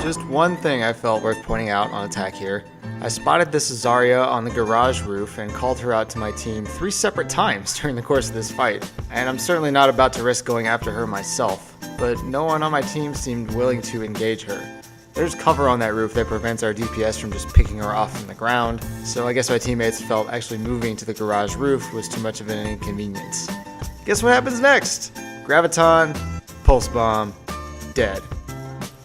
Just one thing I felt worth pointing out on attack here. I spotted this Zarya on the garage roof and called her out to my team 3 separate times during the course of this fight, and I'm certainly not about to risk going after her myself, but no one on my team seemed willing to engage her. There's cover on that roof that prevents our DPS from just picking her off from the ground, so I guess my teammates felt actually moving to the garage roof was too much of an inconvenience. Guess what happens next? Graviton, Pulse Bomb, dead.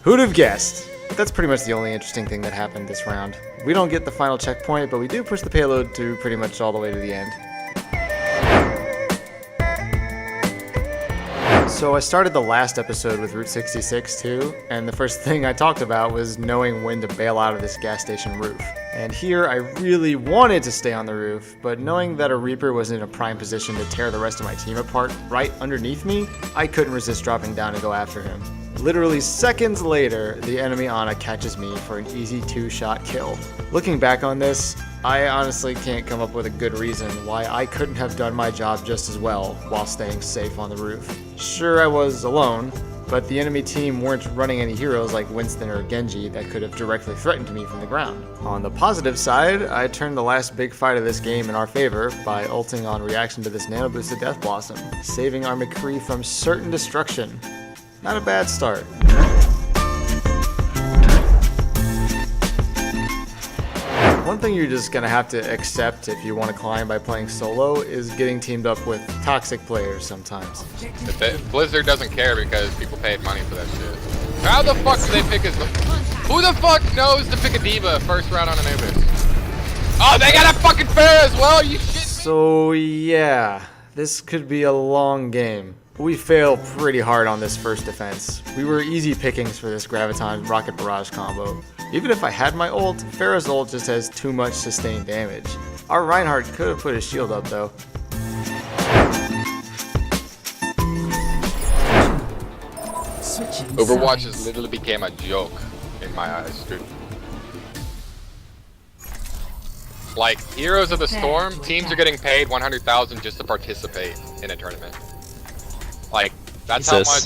Who'd have guessed? But that's pretty much the only interesting thing that happened this round. We don't get the final checkpoint, but we do push the payload to pretty much all the way to the end. So I started the last episode with Route 66 too, and the first thing I talked about was knowing when to bail out of this gas station roof. And here I really wanted to stay on the roof, but knowing that a Reaper was in a prime position to tear the rest of my team apart right underneath me, I couldn't resist dropping down to go after him. Literally seconds later, the enemy Ana catches me for an easy 2-shot kill. Looking back on this, I honestly can't come up with a good reason why I couldn't have done my job just as well while staying safe on the roof. Sure, I was alone, but the enemy team weren't running any heroes like Winston or Genji that could have directly threatened me from the ground. On the positive side, I turned the last big fight of this game in our favor by ulting on reaction to this nano boosted Death Blossom, saving our McCree from certain destruction. Not a bad start. One thing you're just gonna have to accept if you want to climb by playing solo is getting teamed up with toxic players sometimes. Blizzard doesn't care because people paid money for that shit. How the fuck do they pick a... Who the fuck knows to pick a diva first round on Anubis? Oh, they got a fucking Pharah as well, you shit! So yeah, this could be a long game. We failed pretty hard on this first defense. We were easy pickings for this Graviton Rocket Barrage combo. Even if I had my ult, Pharah's ult just has too much sustained damage. Our Reinhardt could have put his shield up though. Overwatch has literally became a joke in my eyes, dude. Like, Heroes of the Storm, teams are getting paid 100,000 just to participate in a tournament. Like, that's how much...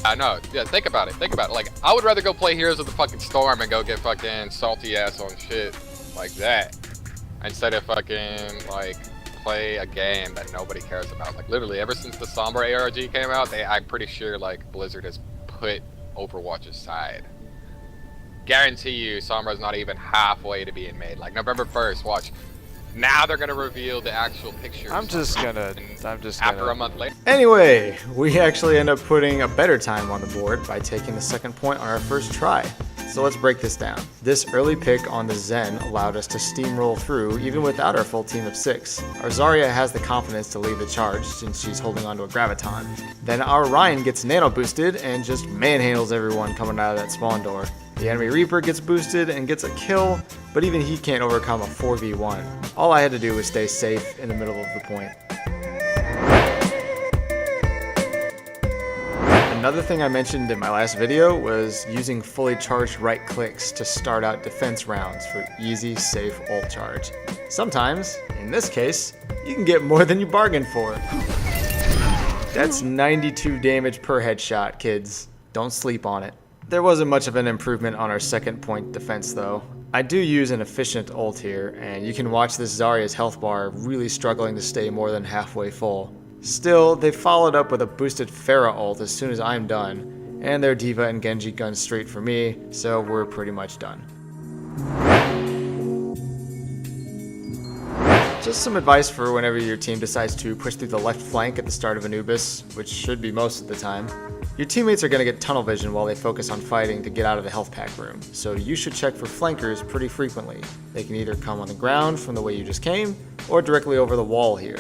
I know. Yeah, think about it. Think about it. Like, I would rather go play Heroes of the fucking Storm and go get fucking salty ass on shit like that instead of fucking, like, play a game that nobody cares about. Like, literally, ever since the Sombra ARG came out, I'm pretty sure, like, Blizzard has put Overwatch aside. Guarantee you, Sombra's not even halfway to being made. Like, November 1st, watch. Now they're gonna reveal the actual pictures. I'm just gonna. After a month later. Anyway, we actually end up putting a better time on the board by taking the second point on our first try. So let's break this down. This early pick on the Zen allowed us to steamroll through even without our full team of 6. Our Zarya has the confidence to lead the charge since she's holding onto a Graviton. Then our Ryan gets nano boosted and just manhandles everyone coming out of that spawn door. The enemy Reaper gets boosted and gets a kill, but even he can't overcome a 4v1. All I had to do was stay safe in the middle of the point. Another thing I mentioned in my last video was using fully charged right clicks to start out defense rounds for easy, safe ult charge. Sometimes, in this case, you can get more than you bargained for. That's 92 damage per headshot, kids. Don't sleep on it. There wasn't much of an improvement on our second point defense though. I do use an efficient ult here, and you can watch this Zarya's health bar really struggling to stay more than halfway full. Still, they followed up with a boosted Pharah ult as soon as I'm done, and their Diva and Genji gun straight for me, so we're pretty much done. Just some advice for whenever your team decides to push through the left flank at the start of Anubis, which should be most of the time. Your teammates are going to get tunnel vision while they focus on fighting to get out of the health pack room, so you should check for flankers pretty frequently. They can either come on the ground from the way you just came, or directly over the wall here.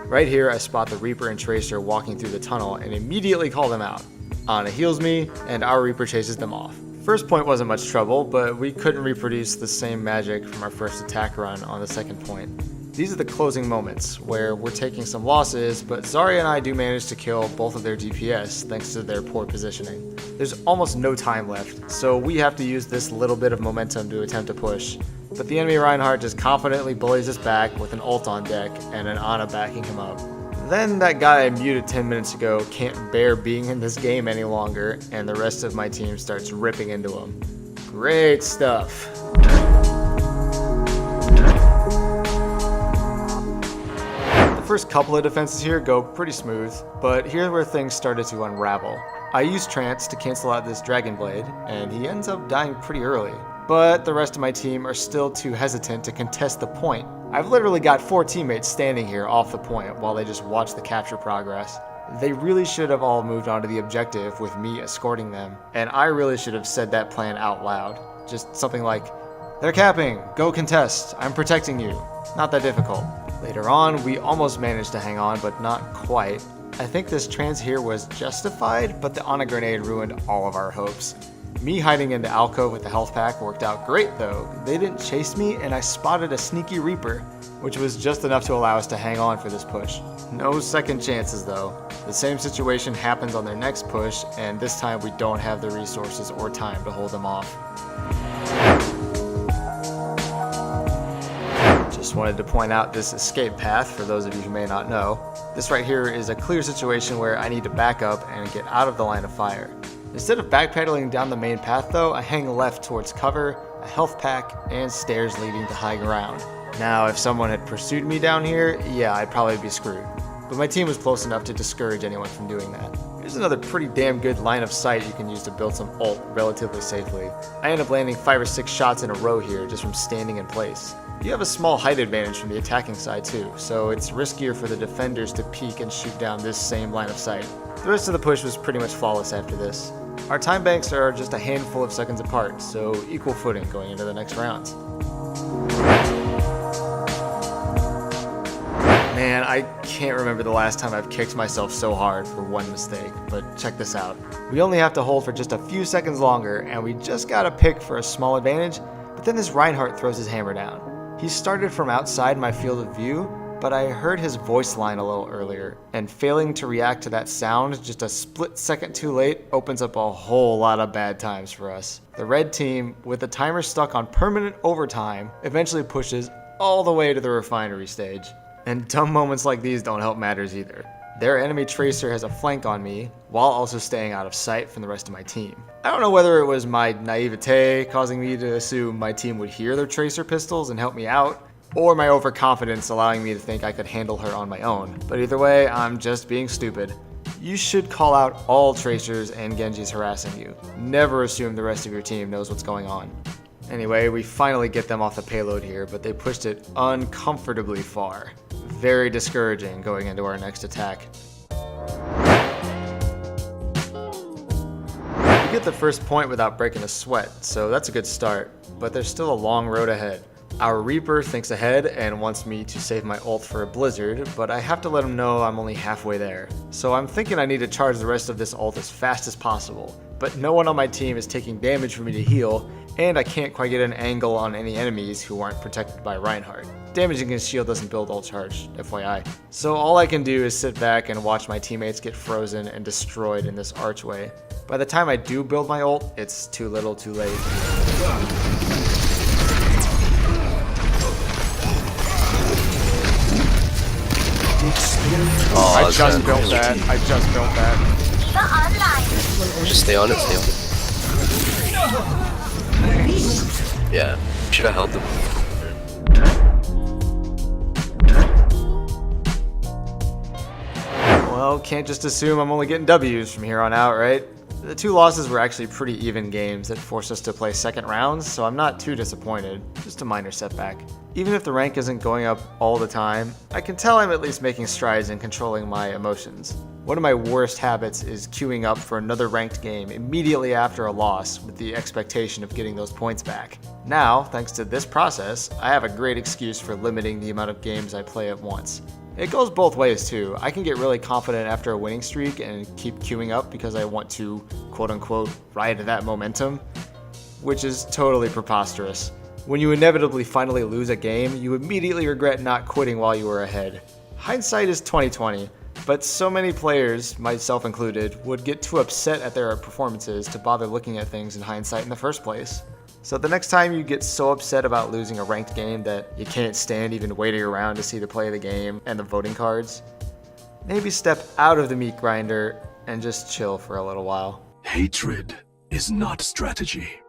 Right here I spot the Reaper and Tracer walking through the tunnel and immediately call them out. Ana heals me, and our Reaper chases them off. First point wasn't much trouble, but we couldn't reproduce the same magic from our first attack run on the second point. These are the closing moments, where we're taking some losses, but Zarya and I do manage to kill both of their DPS thanks to their poor positioning. There's almost no time left, so we have to use this little bit of momentum to attempt to push. But the enemy Reinhardt just confidently bullies us back with an ult on deck and an Ana backing him up. Then that guy I muted 10 minutes ago can't bear being in this game any longer, and the rest of my team starts ripping into him. Great stuff. The first couple of defenses here go pretty smooth, but here's where things started to unravel. I used Trance to cancel out this Dragon Blade, and he ends up dying pretty early. But the rest of my team are still too hesitant to contest the point. I've literally got 4 teammates standing here off the point while they just watch the capture progress. They really should have all moved on to the objective with me escorting them, and I really should have said that plan out loud. Just something like, "They're capping, go contest, I'm protecting you." Not that difficult. Later on, we almost managed to hang on, but not quite. I think this trans here was justified, but the Ana grenade ruined all of our hopes. Me hiding in the alcove with the health pack worked out great though. They didn't chase me and I spotted a sneaky Reaper, which was just enough to allow us to hang on for this push. No second chances though. The same situation happens on their next push, and this time we don't have the resources or time to hold them off. Just wanted to point out this escape path for those of you who may not know. This right here is a clear situation where I need to back up and get out of the line of fire. Instead of backpedaling down the main path though, I hang left towards cover, a health pack, and stairs leading to high ground. Now if someone had pursued me down here, yeah, I'd probably be screwed. But my team was close enough to discourage anyone from doing that. Here's another pretty damn good line of sight you can use to build some ult relatively safely. I end up landing 5 or 6 shots in a row here just from standing in place. You have a small height advantage from the attacking side too, so it's riskier for the defenders to peek and shoot down this same line of sight. The rest of the push was pretty much flawless after this. Our time banks are just a handful of seconds apart, so equal footing going into the next rounds. Man, I can't remember the last time I've kicked myself so hard for one mistake, but check this out. We only have to hold for just a few seconds longer, and we just got a pick for a small advantage, but then this Reinhardt throws his hammer down. He started from outside my field of view, but I heard his voice line a little earlier, and failing to react to that sound just a split second too late opens up a whole lot of bad times for us. The red team, with the timer stuck on permanent overtime, eventually pushes all the way to the refinery stage. And dumb moments like these don't help matters either. Their enemy tracer has a flank on me, while also staying out of sight from the rest of my team. I don't know whether it was my naivete causing me to assume my team would hear their tracer pistols and help me out, or my overconfidence allowing me to think I could handle her on my own. But either way, I'm just being stupid. You should call out all tracers and Genjis harassing you. Never assume the rest of your team knows what's going on. Anyway, we finally get them off the payload here, but they pushed it uncomfortably far. Very discouraging going into our next attack. We get the first point without breaking a sweat, so that's a good start, but there's still a long road ahead. Our Reaper thinks ahead and wants me to save my ult for a blizzard, but I have to let him know I'm only halfway there. So I'm thinking I need to charge the rest of this ult as fast as possible, but no one on my team is taking damage for me to heal, and I can't quite get an angle on any enemies who aren't protected by Reinhardt. Damaging his shield doesn't build ult charge, FYI. So all I can do is sit back and watch my teammates get frozen and destroyed in this archway. By the time I do build my ult, it's too little too late. Oh, I just built that. Just stay on it, Yeah, should have held them. Well, can't just assume I'm only getting W's from here on out, right? The 2 losses were actually pretty even games that forced us to play second rounds, so I'm not too disappointed. Just a minor setback. Even if the rank isn't going up all the time, I can tell I'm at least making strides in controlling my emotions. One of my worst habits is queuing up for another ranked game immediately after a loss with the expectation of getting those points back. Now, thanks to this process, I have a great excuse for limiting the amount of games I play at once. It goes both ways too. I can get really confident after a winning streak and keep queuing up because I want to, quote unquote, ride that momentum, which is totally preposterous. When you inevitably finally lose a game, you immediately regret not quitting while you were ahead. Hindsight is 20/20, but so many players, myself included, would get too upset at their performances to bother looking at things in hindsight in the first place. So the next time you get so upset about losing a ranked game that you can't stand even waiting around to see the play of the game and the voting cards, maybe step out of the meat grinder and just chill for a little while. Hatred is not strategy.